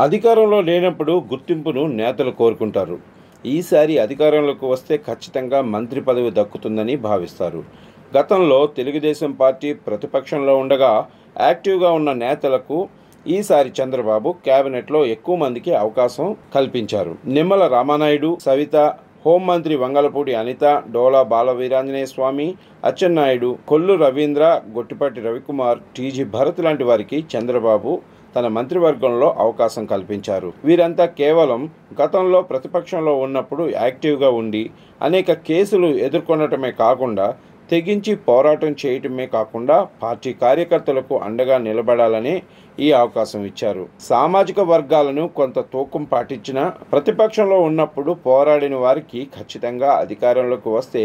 అధికారంలో లేనప్పుడు గుర్తింపును నేతలు కోరుకుంటారు. ఈసారి అధికారంలోకి వస్తే ఖచ్చితంగా మంత్రి పదవి దక్కుతుందని భావిస్తారు. గతంలో తెలుగుదేశం పార్టీ ప్రతిపక్షంలో ఉండగా యాక్టివ్గా ఉన్న నేతలకు ఈసారి చంద్రబాబు కేబినెట్లో ఎక్కువ మందికి అవకాశం కల్పించారు. నిమ్మల రామానాయుడు, సవిత, హోంమంత్రి వంగలపూడి అనిత, డోలా బాలవీరాంజనేయ స్వామి, అచ్చెన్నాయుడు, కొల్లు రవీంద్ర, గొట్టిపాటి రవికుమార్, టీజీ భరత్ లాంటి వారికి చంద్రబాబు తన మంత్రివర్గంలో అవకాశం కల్పించారు. వీరంతా కేవలం గతంలో ప్రతిపక్షంలో ఉన్నప్పుడు యాక్టివ్గా ఉండి అనేక కేసులు ఎదుర్కొనటమే కాకుండా తెగించి పోరాటం చేయటమే కాకుండా పార్టీ కార్యకర్తలకు అండగా నిలబడాలని ఈ అవకాశం ఇచ్చారు. సామాజిక వర్గాలను కొంత తూకం పాటించిన ప్రతిపక్షంలో ఉన్నప్పుడు పోరాడిన వారికి ఖచ్చితంగా అధికారంలోకి వస్తే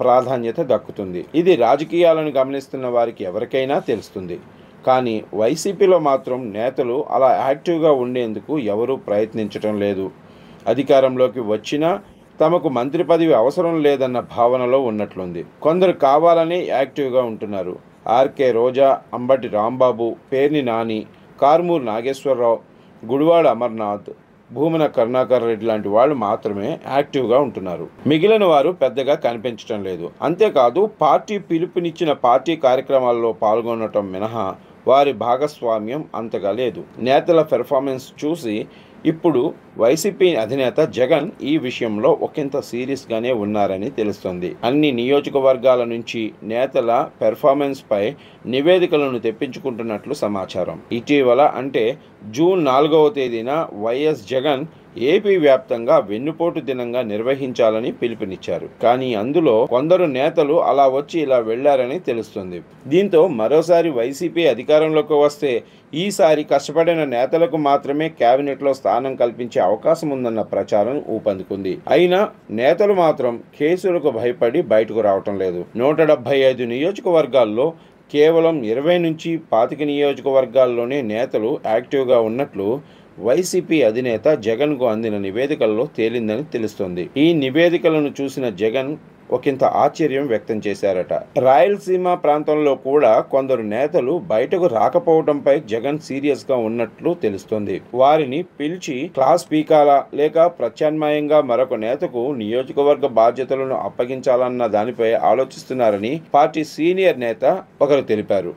ప్రాధాన్యత దక్కుతుంది. ఇది రాజకీయాలను గమనిస్తున్న వారికి ఎవరికైనా తెలుస్తుంది. కానీ వైసీపీలో మాత్రం నేతలు అలా యాక్టివ్గా ఉండేందుకు ఎవరూ ప్రయత్నించటం లేదు. అధికారంలోకి వచ్చినా తమకు మంత్రి పదవి అవసరం లేదన్న భావనలో ఉన్నట్లుంది. కొందరు కావాలని యాక్టివ్గా ఉంటున్నారు. ఆర్కే రోజా, అంబటి రాంబాబు, పేర్ని నాని, కారుమూరు నాగేశ్వరరావు, గుడివాడ అమర్నాథ్, భూమన కరుణాకర్ రెడ్డి లాంటి వాళ్ళు మాత్రమే యాక్టివ్గా ఉంటున్నారు. మిగిలిన వారు పెద్దగా కనిపించడం లేదు. అంతేకాదు పార్టీ పిలుపునిచ్చిన పార్టీ కార్యక్రమాల్లో పాల్గొనటం మినహా వారి భాగస్వామ్యం అంతగా లేదు. నేతల పెర్ఫార్మెన్స్ చూసి ఇప్పుడు వైసీపీ అధినేత జగన్ ఈ విషయంలో ఒకంత సీరియస్గానే ఉన్నారని తెలుస్తోంది. అన్ని నియోజకవర్గాల నుంచి నేతల పెర్ఫార్మెన్స్ పై నివేదికలను తెప్పించుకుంటున్నట్లు సమాచారం. ఇటీవల అంటే జూన్ 4వ తేదీన వైఎస్ జగన్ ఏపీ వ్యాప్తంగా వెన్నుపోటు దినంగా నిర్వహించాలని పిలుపునిచ్చారు. కానీ అందులో కొందరు నేతలు అలా వచ్చి ఇలా వెళ్లారని తెలుస్తుంది. దీంతో మరోసారి వైసీపీ అధికారంలోకి వస్తే ఈసారి కష్టపడిన నేతలకు మాత్రమే కేబినెట్లో స్థానం కల్పించే అవకాశం ఉందన్న ప్రచారం ఊపందుకుంది. అయినా నేతలు మాత్రం కేసులకు భయపడి బయటకు రావటం లేదు. 175 నియోజకవర్గాల్లో కేవలం 20 నుంచి 25 నియోజకవర్గాల్లోనే నేతలు యాక్టివ్గా ఉన్నట్లు వైసీపీ అధినేత జగన్కు అందిన నివేదికల్లో తేలిందని తెలుస్తోంది. ఈ నివేదికలను చూసిన జగన్ ఒకంత ఆశ్చర్యం వ్యక్తం చేశారట. రాయలసీమ ప్రాంతంలో కూడా కొందరు నేతలు బయటకు రాకపోవడంపై జగన్ సీరియస్గా ఉన్నట్లు తెలుస్తోంది. వారిని పిలిచి క్లాస్ పీకాలా లేక ప్రత్యామ్నాయంగా మరొక నేతకు నియోజకవర్గ బాధ్యతలను అప్పగించాలన్న దానిపై ఆలోచిస్తున్నారని పార్టీ సీనియర్ నేత ఒకరు తెలిపారు.